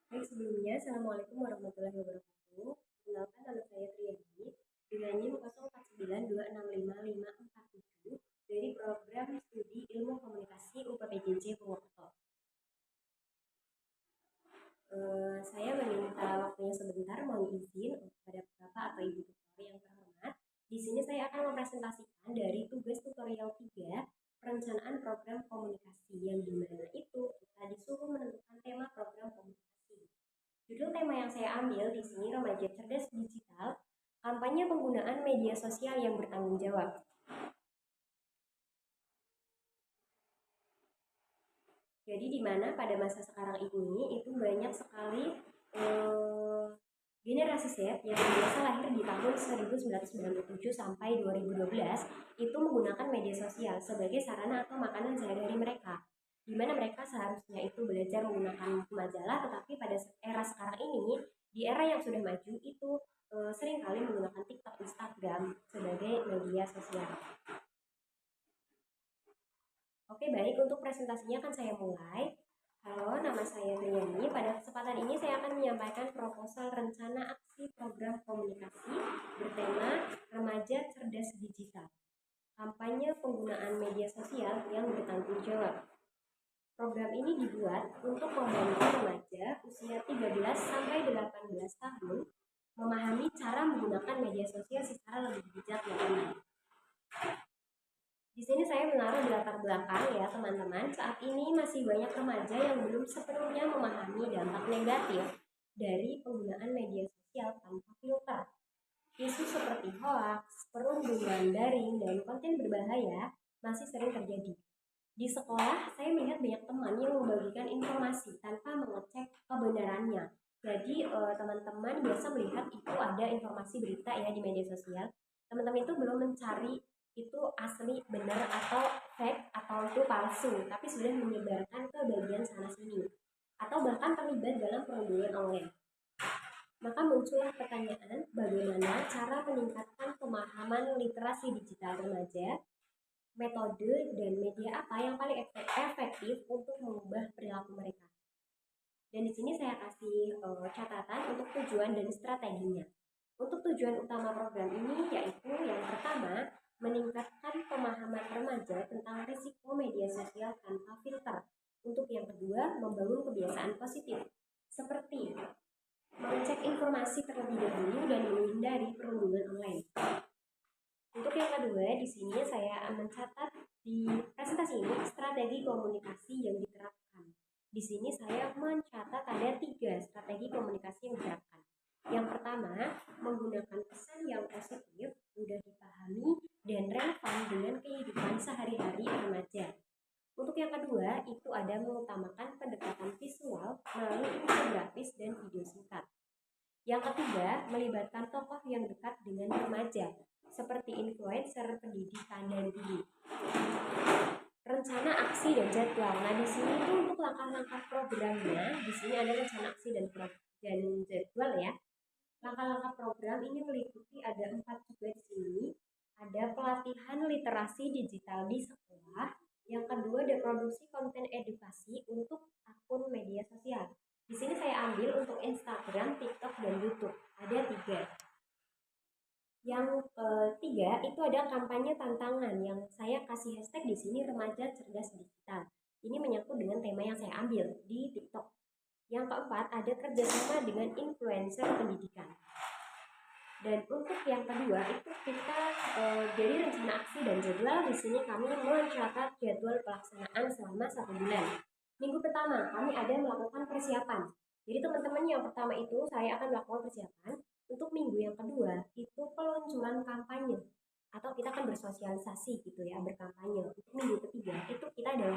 Baik, sebelumnya, Assalamualaikum warahmatullahi wabarakatuh. Perkenalkan, nama saya Triani dengan NIM 0492655547 dari program studi Ilmu Komunikasi UPPJJ Purwokerto. Saya meminta waktunya sebentar, mohon izin kepada Bapak atau Ibu tutor yang terhormat. Di sini saya akan mempresentasikan dari tugas tutorial 3 perencanaan program komunikasi, yang dimana itu kita disuruh menentukan tema program komunikasi. Judul tema yang saya ambil di sini remaja cerdas digital, kampanye penggunaan media sosial yang bertanggung jawab. Jadi di mana pada masa sekarang ini itu banyak sekali generasi Z yang biasa lahir di tahun 1997 sampai 2012 itu menggunakan media sosial sebagai sarana atau makanan sehari-hari mereka, di mana mereka seharusnya itu belajar menggunakan majalah, tetapi pada era sekarang ini, di era yang sudah maju itu seringkali menggunakan TikTok, Instagram sebagai media sosial. Oke, baik, untuk presentasinya akan saya mulai. Halo, nama saya Triani. Pada kesempatan ini saya akan menyampaikan proposal rencana aksi program komunikasi bertema Remaja Cerdas Digital, kampanye penggunaan media sosial yang bertanggung jawab. Program ini dibuat untuk membantu remaja usia 13 sampai 18 tahun memahami cara menggunakan media sosial secara lebih bijak dan aman. Di sini saya menaruh di latar belakang ya teman-teman, saat ini masih banyak remaja yang belum sepenuhnya memahami dampak negatif dari penggunaan media sosial tanpa filter. Isu seperti hoaks, perundungan daring, dan konten berbahaya masih sering terjadi. Di sekolah, saya melihat banyak teman yang membagikan informasi tanpa mengecek kebenarannya. Jadi teman-teman biasa melihat itu ada informasi berita ya di media sosial. Teman-teman itu belum mencari itu asli, benar, atau fake, atau itu palsu, tapi sudah menyebarkan ke bagian sana sini, atau bahkan terlibat dalam perundungan online. Maka muncullah pertanyaan, bagaimana cara meningkatkan pemahaman literasi digital remaja, metode dan media apa yang paling efektif untuk mengubah perilaku mereka. Dan di sini saya kasih catatan untuk tujuan dan strateginya. Untuk tujuan utama program ini yaitu yang pertama, meningkatkan pemahaman remaja tentang risiko media sosial tanpa filter. Untuk yang kedua, membangun kebiasaan positif seperti mengecek informasi terlebih dahulu dan menghindari perundungan online. Untuk yang kedua, di sini saya mencatat di presentasi ini strategi komunikasi yang diterapkan. Di sini saya mencatat ada 3 strategi komunikasi yang diterapkan. Yang pertama, menggunakan pesan yang positif, mudah dipahami, dan relevan dengan kehidupan sehari-hari remaja. Untuk yang kedua, itu ada mengutamakan pendekatan visual melalui infografis dan video singkat. Yang ketiga, melibatkan tokoh yang dekat dengan remaja, seperti influencer, pendidikan, dan guru. Rencana aksi dan jadwal. Nah, di sini itu untuk langkah-langkah programnya, di sini ada rencana aksi dan jadwal ya. Langkah-langkah program ini meliputi ada 4 juga di sini. Ada pelatihan literasi digital di sekolah. Yang kedua ada produksi konten edukasi untuk akun media sosial. Di sini saya ambil untuk Instagram, TikTok, dan YouTube. Ada 3. Yang ketiga itu ada kampanye tantangan yang saya kasih hashtag di sini remaja cerdas digital. Ini menyangkut dengan tema yang saya ambil di TikTok. Yang keempat ada kerjasama dengan influencer pendidikan. Dan untuk yang kedua itu kita jadi rencana aksi dan jadwal di sini kami mencatat jadwal pelaksanaan selama 1 bulan. Minggu pertama kami ada melakukan persiapan. Jadi teman-teman yang pertama itu saya akan melakukan persiapan. Untuk minggu yang kedua itu peluncuran kampanye atau kita akan bersosialisasi gitu ya, berkampanye. Untuk minggu ketiga itu kita ada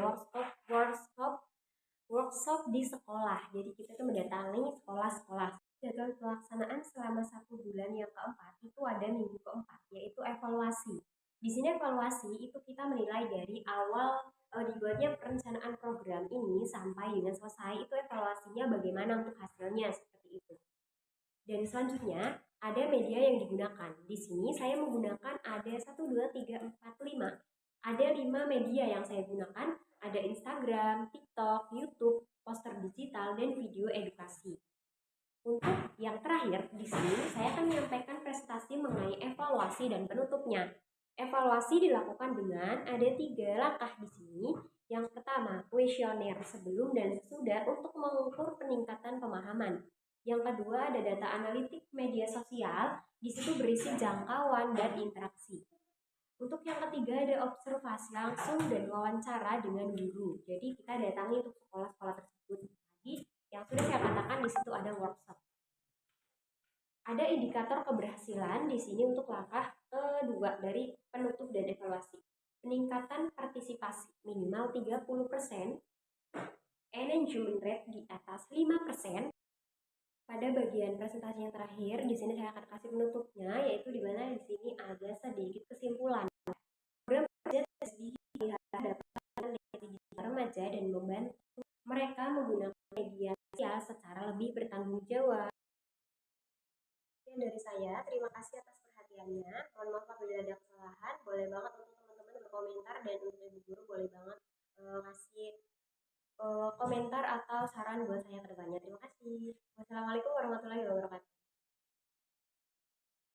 workshop di sekolah. Jadi kita itu mendatangi sekolah-sekolah. Jadwal pelaksanaan selama 1 bulan yang keempat itu ada minggu keempat, yaitu evaluasi. Di sini evaluasi itu kita menilai dari awal dibuatnya perencanaan program ini sampai dengan selesai, itu evaluasinya bagaimana untuk hasilnya seperti itu. Dan selanjutnya ada media yang digunakan. Di sini saya menggunakan ada 1, 2, 3, 4, 5. Ada 5 media yang saya gunakan. Ada Instagram, TikTok, YouTube, poster digital, dan video edukasi. Untuk yang terakhir, di sini saya akan menyampaikan presentasi mengenai evaluasi dan penutupnya. Evaluasi dilakukan dengan ada 3 langkah di sini. Yang pertama, kuesioner sebelum dan sesudah untuk mengukur peningkatan pemahaman. Yang kedua, ada data analitik media sosial, di situ berisi jangkauan dan interaksi. Untuk yang ketiga, ada observasi langsung dan wawancara dengan guru. Jadi kita datangi untuk sekolah-sekolah tersebut. Tadi yang sudah saya katakan, di situ ada workshop. Ada indikator keberhasilan di sini untuk langkah kedua dari penutup dan evaluasi. Peningkatan partisipasi minimal 30%, engagement rate di atas 5%. Pada bagian presentasi yang terakhir, di sini saya akan kasih penutupnya, yaitu di mana di sini ada sedikit kesimpulan. Program kerja dilihat dapat digital remaja dan membantu mereka menggunakan media sosial secara lebih bertanggung jawab. Sekian dari saya, terima kasih atas perhatiannya. Mohon maaf apabila ada kesalahan. Boleh banget untuk teman-teman berkomentar, dan untuk ibu guru boleh banget ngasih komentar atau saran buat saya ke depannya. Terima kasih. Wassalamualaikum warahmatullahi wabarakatuh.